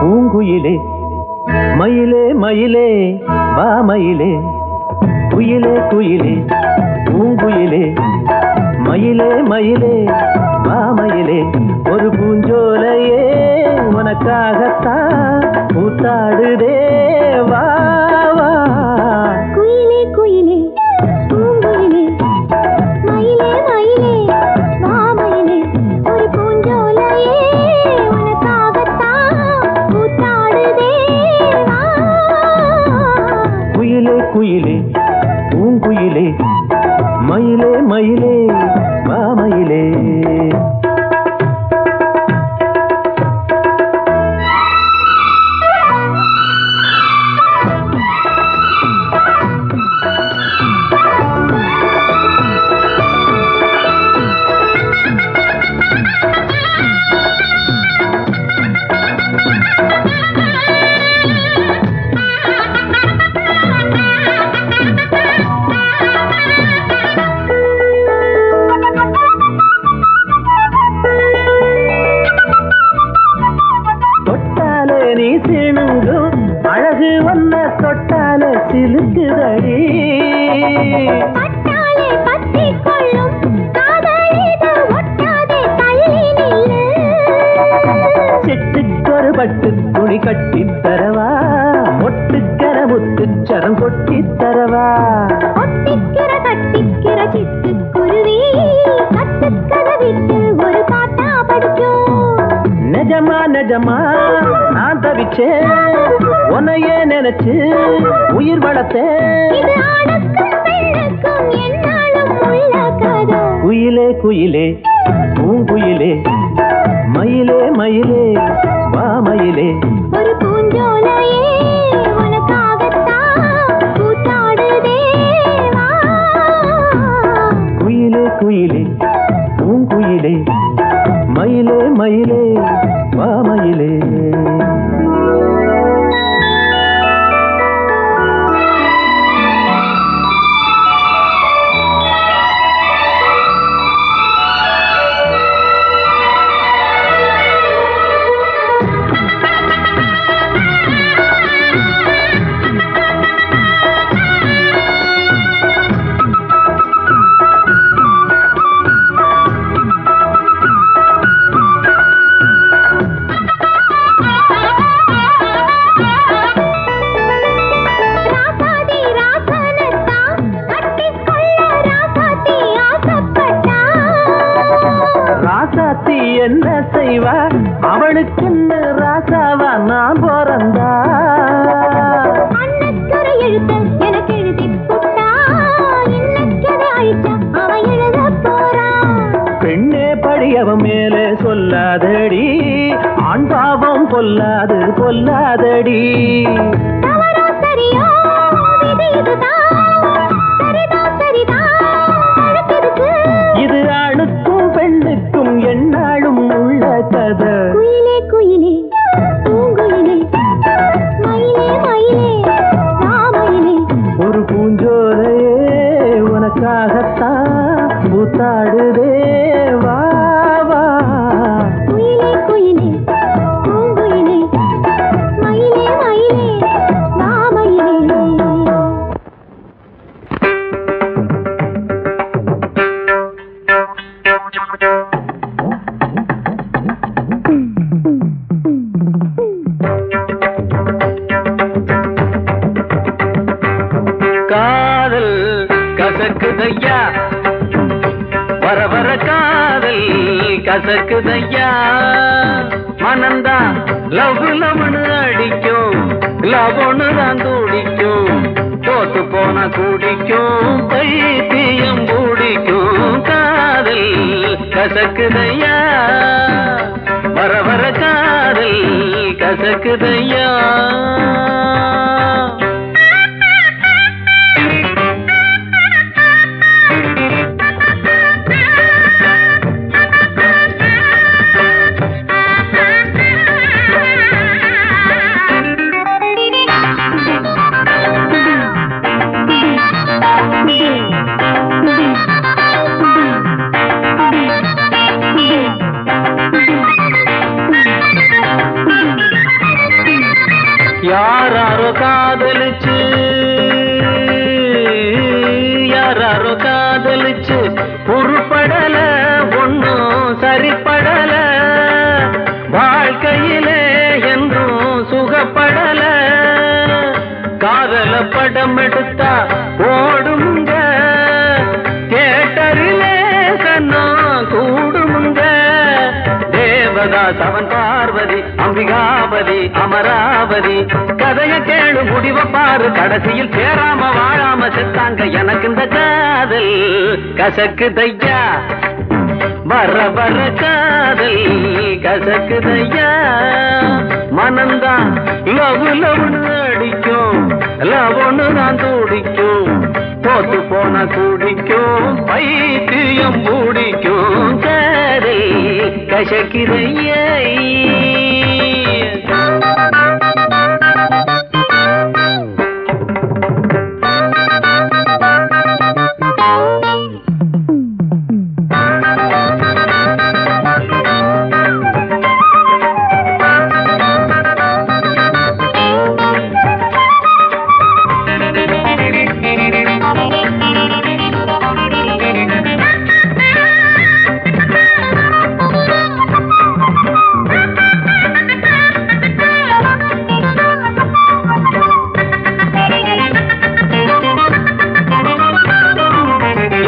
பூங்குயிலே மயிலே மயிலே வா மயிலே குயிலே குயிலே பூங்குயிலே மயிலே மயிலே வா மயிலே ஒரு பூஞ்சோலையே உனக்காகத்தான் கூத்தாடுதே வா வா குயிலே குயிலே பூங்குயிலே மயிலே மயிலே வா மயிலே ஒரு பூஞ்சோலையே உனக்காகத்தான் கூத்தாடுதே வா குயிலே குயிலே பூங்குயிலே மயிலே மயிலே வா மயிலே நீ சிணுங்கும் அழகு வந்த தொட்டால சிலுக்குதடி பட்டாலே பத்தி கொள்ளும் காதலிது ஒட்டாதே தள்ளி நில்லு சிட்டுக்கொரு பட்டு துணி கட்டித் தரவா மொட்டுக்கர முத்துச்சரம் கொட்டித் தரவா ஒட்டிக்கிற கட்டிக்கிற சிட்டுக்குருவி கட்டுக்கதை விட்டு ஒரு பாட்டா படிக்கும் நிஜமா நிஜமா நான் தவிச்சேன் உன்னையே நினைச்சு உயிர் வளர்த்தேன் இது ஆணுக்கும் பெண்ணுக்கும் என்னாலும் உள்ள கதை குயிலே குயிலே பூங்குயிலே மயிலே மயிலே வா மயிலே ஒரு பூஞ்சோலையே உனக்காகத்தான் கூத்தாடுதே வா குயிலே குயிலே பூங்குயிலே மயிலே மயிலே வா மயிலே ராசாத்தி என்ன செய்வா அவளுக்குன்னு ராசாவா நான் பிறந்தா அண்ணக்கரை எழுத்த எனக்கு எழுதி போட்டா இன்னக்கதை அழிச்சா அவன் எழுத போறா பெண்ணே படியவன் மேலே சொல்லாதடி ஆண் பாவம் பொல்லாது பொல்லாதடி தவறோ சரியோ விதி இதுதான் சரிதான் சரிதான் அழுத்ததுக்கு இது ஆணுக்கும் பெண்ணுக்கும் எந்நாளும் உள்ள கதை குயிலே குயிலே பூங்குயிலே மயிலே மயிலே ராமயிலே ஒரு பூஞ்சோலையே உனக்காகத்தான் கூத்தாடுதே வா வா குயிலே குயிலே பூங்குயிலே மயிலே மயிலே ராமயிலே காதல் கசக்குதையா வர வர காதல் கசக்குதையா மனந்தா லவ் லவ்னு அடிக்கும் லவ்னு தான் துடிக்கும் தோத்து போன குடிக்கும் பைத்தியம் பிடிக்கும் காதல் கசக்குதையா வர வர காதல் கசக்குதையா யாராரோ காதலிச்சு யாராரோ காதலிச்சு உருப்படல ஒன்னும் சரிப்படல வாழ்க்கையிலே என்றும் சுகப்படல காதல படம் எடுத்தா ஓடுமுங்க தியேட்டரிலே சன்னா கூடுமுங்க தேவதாஸ் அவன் பார்வதி அம்பிகாபதி அமராவதி கதைய கேளு முடிவ பாரு கடைசியில் சேராம வாழாம செத்தாங்க எனக்கு இந்த காதல் கசக்குதையா வர வர காதல் கசக்குதையா மனந்தான் லவ் லவ்னு அடிக்கும் லவ்னு நான் துடிக்கும் தோத்து போன குடிக்கும் பைத்தியம் பிடிக்கும் காதல் கசக்குதையா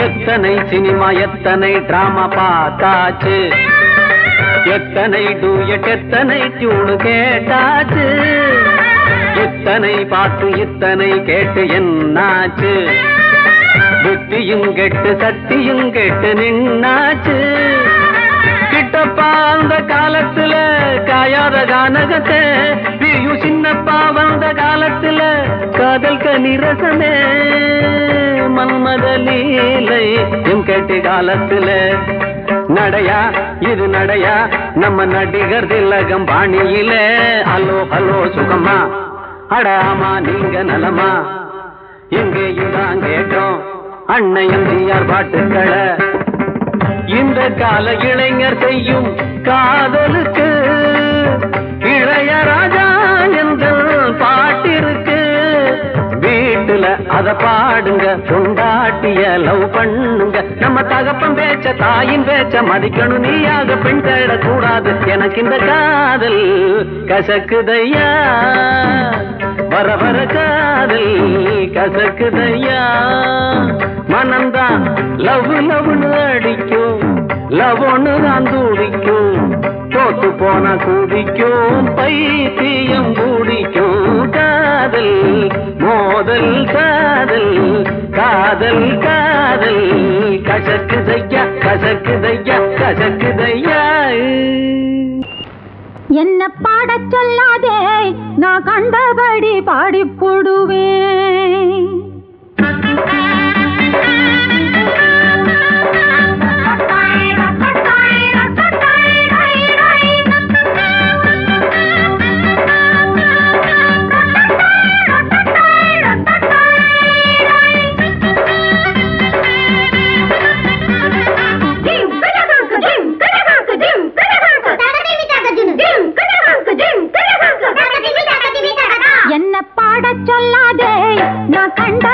எத்தனை சினிமா எத்தனை டிராமா பார்த்தாச்சு எத்தனை டூயட் எத்தனை டியூன் கேட்டாச்சு இத்தனை பார்த்து இத்தனை கேட்டு என்னாச்சு புத்தியும் கெட்டு சக்தியும் கெட்டு நின்னாச்சு கிட்டப்பா அந்த காலத்துல காயாத கானகத்தை பிரியும் சின்னப்பா வந்த காலத்துல காதல் கனிரசமே மன்மத லீலை எம் கேட்டு காலத்துல நடையா இது நடையா நம்ம நடிகர் திலகம் பாணியில ஹலோ ஹலோ சுகமா அடாமா நீங்க நலமா எங்கேயும் தான் கேட்டோம் அன்னையும் ஜிஆர் பாட்டுக்களை இந்த கால இளைஞர் செய்யும் காதலுக்கு இளையராஜா என்ற பாட்டிருக்கு வீட்டுல அத பாடுங்க கொண்டாட்டிய லவ் பண்ணுங்க நம்ம தகப்பன் பேச்ச தாயின் பேச்ச மதிக்கணும் நீயாக பெண் தேடக்கூடாது எனக்கு இந்த காதல் கசக்குதையா வர வர காதல் கசக்குதையா மனந்தான் லவ் லவ்னு அடிக்கும் லவ் ஒண்ணு தான் துடிக்கும் தோத்து போன குடிக்கும் பைத்தியம் குடிக்கும் காதல் மோதல் காதல் காதல் காதல் கசக்குதையா கசக்குதையா கசக்குதையா என்ன பாடச் சொல்லாதே நான் கண்டபடி பாடி போடுவேன் என்ன பாடச் சொல்லாதே நான் கண்ட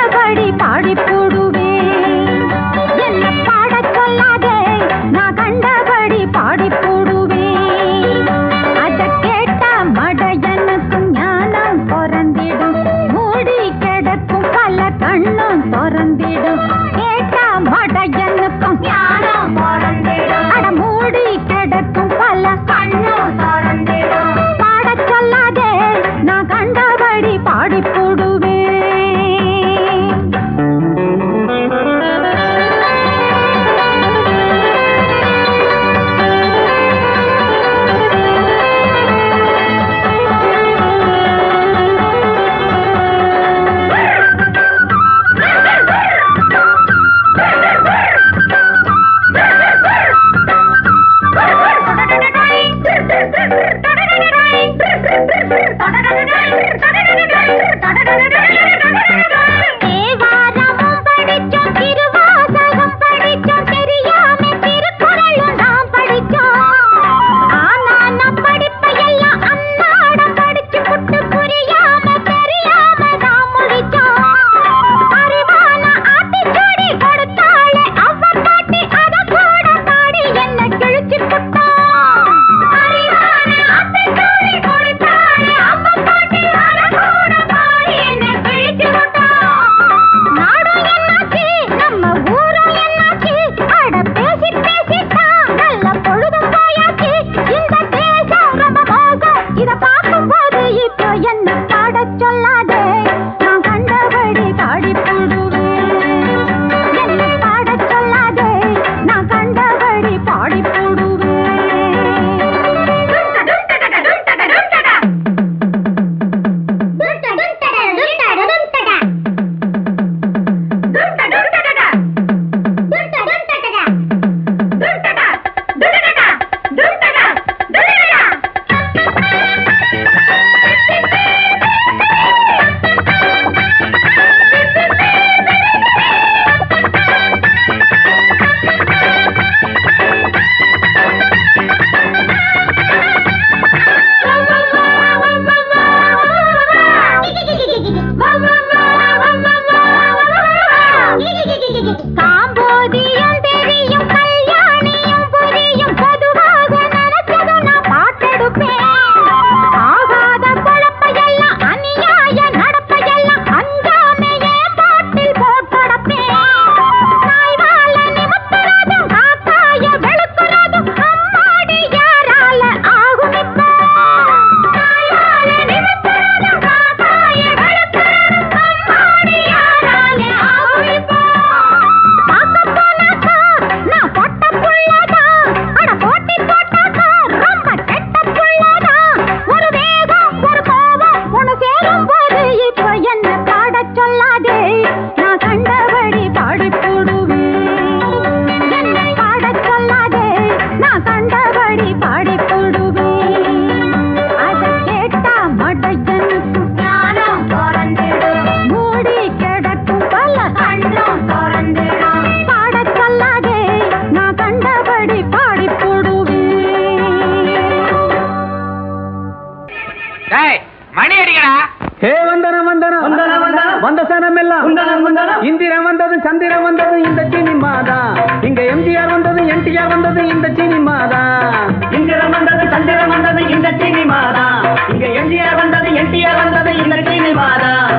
மணி அடிக்கடா. ஹே வந்தனம் வந்தனம் வந்தனம் வந்தனம். வந்த சனம் எல்லாம் வந்தனம் வந்தனம். இந்திரன் வந்தது சந்திரன் வந்தது இந்த சினிமா தான். இங்க எம்ஜிஆர் வந்தது என்டிஆர் வந்தது இந்த சினிமா தான். இந்திரன் வந்தது சந்திரன் வந்தது இந்த சினிமாதான். இங்க எம்ஜிஆர் வந்தது என்டிஆர் வந்தது இந்த சினிமாதான்.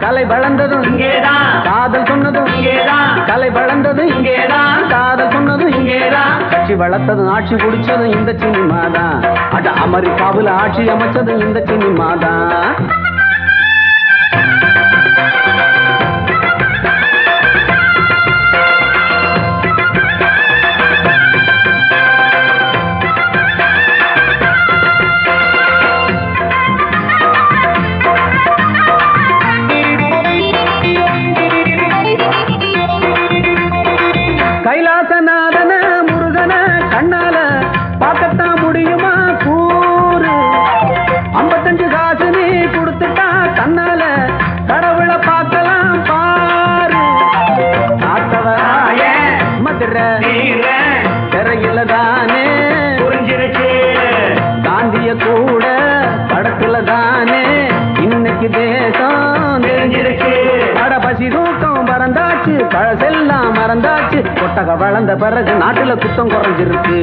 கலை வளர்ந்ததும் இங்கேதான். காதல் சொன்னதும் இங்கேதான். கலை வளர்ந்தது இங்கேதான் காதல் சொன்னதும் இங்கேதான். கட்சி வளர்த்ததும் ஆட்சி குடிச்சதும் இந்த சினிமா தான். அட அமெரிக்காவில் ஆட்சி அமைச்சதும் இந்த சினிமா தான். கைலாசநாதன முருகன கண்ணால பார்க்கத்தான் முடியுமா கூறு. 55 காசு நீ கொடுத்துட்டா தன்னால கடவுளை பார்க்கலாம் பாரு. காத்தவ மதுரை திரையில தானே புரிஞ்சிருச்சு. காந்திய கூட படத்துல தானே இன்னைக்கு தேசம் தெரிஞ்சிருச்சு. அட பசி தூக்கம் பறந்தாச்சு பழசெல்லாம் மறந்தாச்சு. கொட்டக வளர்ந்த பிறகு நாட்டுல குத்தம் குறைஞ்சிருக்கு.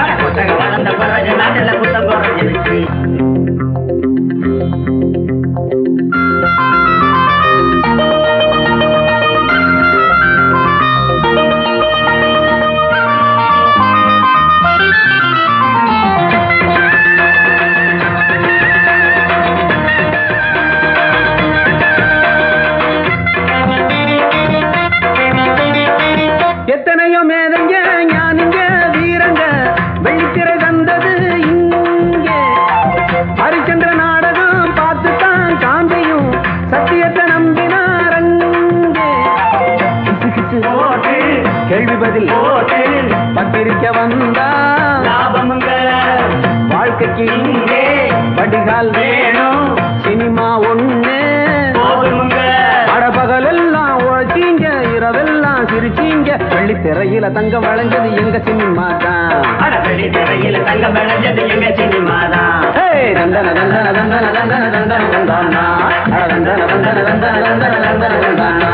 அட கொட்டகை வளர்ந்த பிறகு நாட்டுல குத்தம் குறைஞ்சிருச்சு. எத்தனையோ மேதங்க ஞானிங்க வீரங்க வெள்ளித்திரை தந்தது இங்கே. ஹரிச்சந்திர நாடகம் பார்த்துத்தான் காந்தியும் சத்தியத்தை நம்பினாரங்கே. கிசு கிசு போட்டு கேள்வி பதில் போட்டு பத்திரிக்கை வந்தா லாபமுங்க. வாழ்க்கைக்கு இங்கே வடிகால் வேணும் சினிமா ஒண்ணு. போதுமுங்க. பகலெல்லாம் உழைச்சீங்க இரவெல்லாம் சிரிச்சீங்க. வெள்ளித்திரையில தங்கம் வளைஞ்சது எங்க சினிமா தான். அட வெளி திரையில தங்கம் விளைஞ்சது எங்க சினிமாதான். தந்தன தந்தன தந்தன தந்தன தந்தன தந்தானா. அட தந்தன தந்தன தந்தன தந்தன தந்தன தந்தானா.